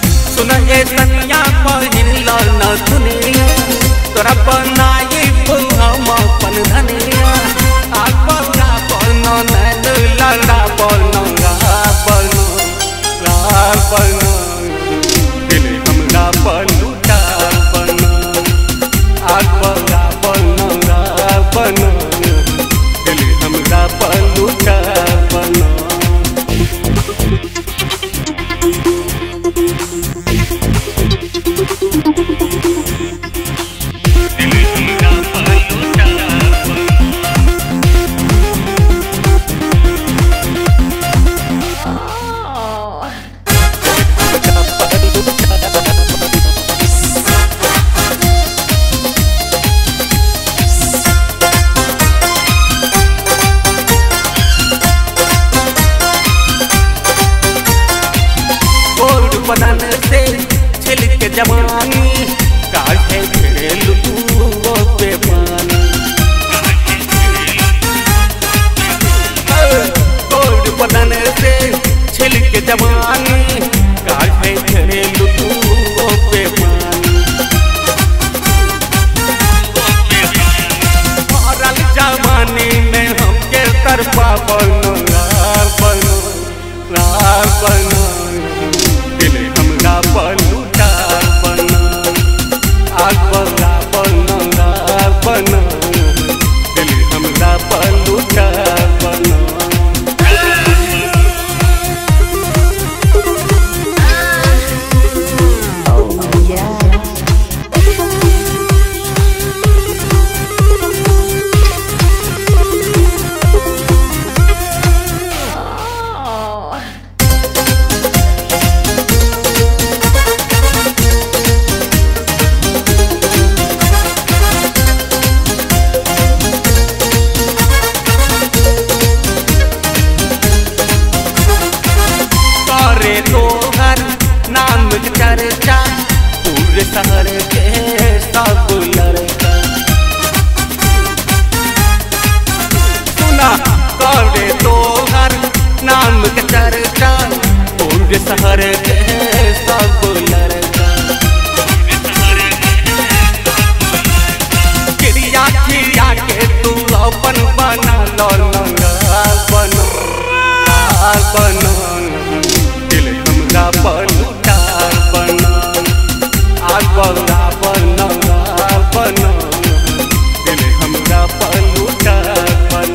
सनिया पहिल न दुनिया तोरा बनाई हम अपन धनिया आगबरा बन नैन लड़ा बन बन दिल हमरा पलूटा बन आगबरा बन दिल हमरा पलूटा बन बदन से छिल के जवानी काहे खेलू तू पे पानी गोल्ड बदन से छिल के जवानी काहे खेलू तू पे पानी मरल जवानी में हमके तरफा बनो पलूटा बन आगबरा बन दिल हमरा पलूटा बन तोहर नाम के चर्चा पूरे शहर के सब लड़का सुना करे तोहर नाम के चर्चा पूरे शहर के सब लड़का क्रिया खिया के तू अपन बना लो बन पलूटा बन आगबरा बन दिल हमरा पलूटा बन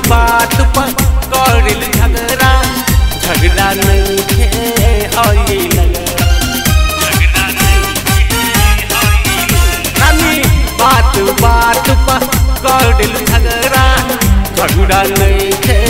बात पर करिल झगड़ा नहीं है बात पर करिल झगड़ा नहीं है